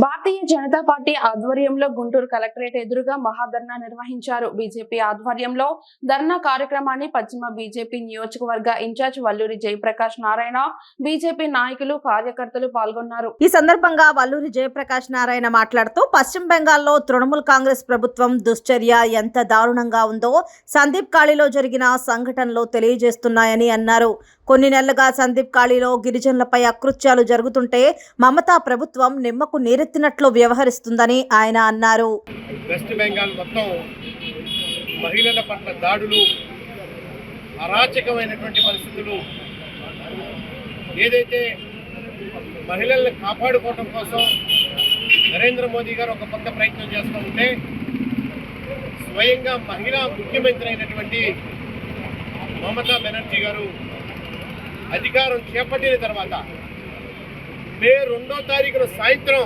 Bharatiya Janata party ఆధ్వర్యంలో Guntur collectorate ఎదురుగా మహాధర్నా నిర్వహించారు. బీజేపీ ఆధ్వర్యంలో ధర్నా కార్యక్రమాన్ని పశ్చిమ బీజేపీ నియోజకవర్గ ఇన్ఛార్జ్ వల్లూరి జయప్రకాష్ నారాయణ, బీజేపీ నాయకులు, కార్యకర్తలు పాల్గొన్నారు. ఈ సందర్భంగా వల్లూరి జయప్రకాష్ నారాయణ మాట్లాడుతూ పశ్చిమ బెంగాల్లో తృణమూల్ కాంగ్రెస్ ప్రభుత్వం దుశ్చర్య ఎంత దారుణంగా ఉందో సందీప్ కాళీలో జరిగిన సంఘటనలు తెలియజేస్తున్నాయని అన్నారు. కొన్ని నెలలుగా సందీప్ కాళీలో గిరిజనులపై అకృత్యాలు జరుగుతుంటే మమతా ప్రభుత్వం నిమ్మకు నీరెత్తినట్లు వ్యవహరిస్తుందని ఆయన అన్నారు. వెస్ట్ బెంగాల్ మొత్తం మహిళల పట్ల దాడులు, అరాచకమైనటువంటి పరిస్థితులు, ఏదైతే మహిళల్ని కాపాడుకోవడం కోసం నరేంద్ర మోదీ గారు ఒక పక్క ప్రయత్నం చేస్తూ ఉంటే, స్వయంగా మహిళా ముఖ్యమంత్రి అయినటువంటి మమతా బెనర్జీ గారు అధికారం చేపట్టిన తర్వాత మే 2వ తారీఖున సాయంత్రం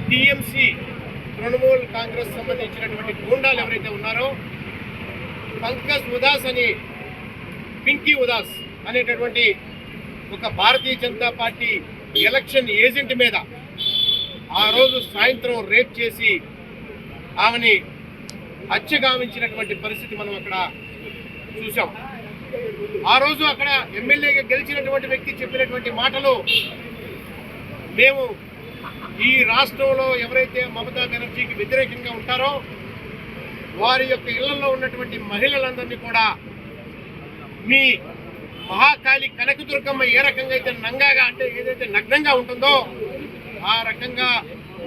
టీఎంసీ తృణమూల్ కాంగ్రెస్ సంబంధించినటువంటి గూండాలు ఎవరైతే ఉన్నారో పంకజ్ ఉదాస్ అని, పింకీ ఉదాస్ అనేటటువంటి ఒక Bharatiya Janata party election agent మీద ఆ రోజు సాయంత్రం రేప్ చేసి ఆమెని హత్య గావించినటువంటి పరిస్థితి మనం అక్కడ చూసాం. ఆ రోజు అక్కడ ఎమ్మెల్యేగా గెలిచినటువంటి వ్యక్తి చెప్పినటువంటి మాటలు, మేము ఈ రాష్ట్రంలో ఎవరైతే మమతా బెనర్జీకి వ్యతిరేకంగా ఉంటారో వారి యొక్క ఇళ్లలో ఉన్నటువంటి మహిళలందరినీ కూడా మీ మహాకాళి కనకదుర్గమ్మ ఏ రకంగా అయితే నంగాగా అంటే ఏదైతే నగ్నంగా ఉంటుందో ఆ రకంగా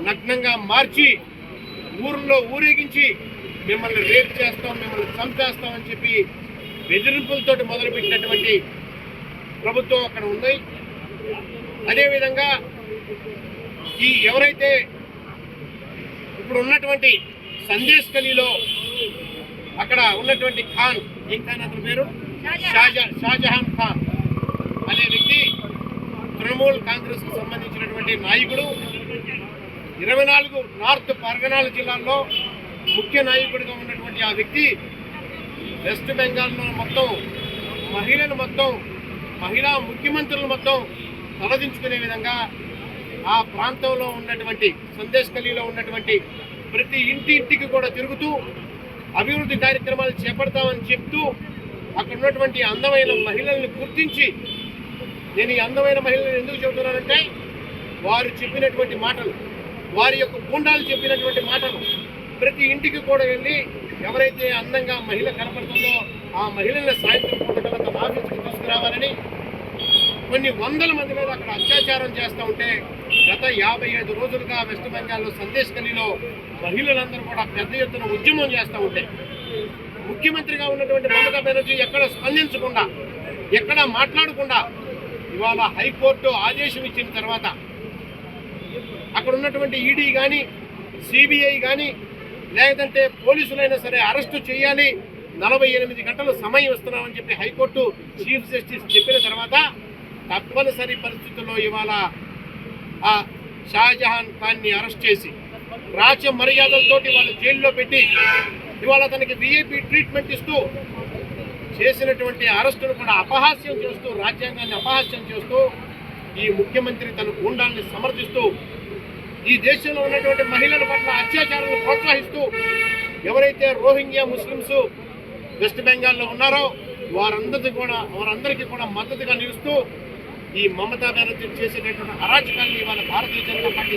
నగ్నంగా మార్చి ఊర్లో ఊరేగించి మిమ్మల్ని రేప్ చేస్తాం, మిమ్మల్ని చంపేస్తామని చెప్పి బెదిరింపులతో మొదలుపెట్టినటువంటి ప్రభుత్వం అక్కడ ఉంది. అదేవిధంగా ఈ ఎవరైతే ఇప్పుడు ఉన్నటువంటి సందేశ్ గలీలో అక్కడ ఉన్నటువంటి ఖాన్, ఏం ఖాన్ అతని పేరు, షాజహాన్ ఖాన్ అనే వ్యక్తి తృణమూల్ కాంగ్రెస్కు సంబంధించినటువంటి నాయకుడు. 24 నార్త్ పరగనాల జిల్లాల్లో ముఖ్య నాయకుడిగా ఉన్నటువంటి ఆ వ్యక్తి వెస్ట్ బెంగాల్లో మొత్తం మహిళలు మొత్తం మహిళా ముఖ్యమంత్రులు మొత్తం తలదించుకునే విధంగా ఆ ప్రాంతంలో ఉన్నటువంటి సందేశ్ గలీలో ఉన్నటువంటి ప్రతి ఇంటికి కూడా తిరుగుతూ అభివృద్ధి కార్యక్రమాలు చేపడతామని చెప్తూ అక్కడ ఉన్నటువంటి అందమైన మహిళల్ని గుర్తించి, నేను ఈ అందమైన మహిళలను ఎందుకు చెబుతున్నానంటే వారు చెప్పినటువంటి మాటలు, వారి యొక్క గుండాలు చెప్పినటువంటి మాటలు ప్రతి ఇంటికి కూడా వెళ్ళి ఎవరైతే అందంగా మహిళ కనపడుతుందో ఆ మహిళల్ని సాయంత్రం పూట తన ఆఫీస్కి తీసుకురావాలని కొన్ని వందల మంది మీద అక్కడ అత్యాచారం చేస్తూ ఉంటే గత 55 రోజులుగా వెస్ట్ బెంగాల్లో సందేశ్ గలీలో మహిళలందరూ కూడా పెద్ద ఎత్తున ఉద్యమం చేస్తూ ఉంటే ముఖ్యమంత్రిగా ఉన్నటువంటి మమతా బెనర్జీ ఎక్కడ స్పందించకుండా, ఎక్కడ మాట్లాడకుండా ఇవాళ హైకోర్టు ఆదేశం ఇచ్చిన తర్వాత అక్కడ ఉన్నటువంటి ఈడీ కానీ, సిబిఐ కానీ, లేదంటే పోలీసులైనా సరే అరెస్టు చేయాలి, 48 గంటలు సమయం ఇస్తున్నామని చెప్పి హైకోర్టు చీఫ్ జస్టిస్ చెప్పిన తర్వాత తప్పనిసరి పరిస్థితుల్లో ఇవాళ ఆ షాజహాన్ ఖాన్ని అరెస్ట్ చేసి రాచ మర్యాదలతోటి వాళ్ళు జైల్లో పెట్టి ఇవాళ తనకి విఐపి ట్రీట్మెంట్ ఇస్తూ చేసినటువంటి అరెస్టును కూడా అపహాస్యం చేస్తూ, రాజ్యాంగాన్ని అపహాస్యం చేస్తూ ఈ ముఖ్యమంత్రి తన గుండాల్ని సమర్థిస్తూ ఈ దేశంలో ఉన్నటువంటి మహిళల పట్ల అత్యాచారాలను ప్రోత్సహిస్తూ ఎవరైతే రోహింగ్యా ముస్లిమ్స్ వెస్ట్ బెంగాల్లో ఉన్నారో వారందరికీ కూడా మద్దతుగా నిలుస్తూ ఈ మమతా బెనర్జీ చేసేటటువంటి అరాచకాన్ని ఇవాళ భారతీయ జనతా పార్టీ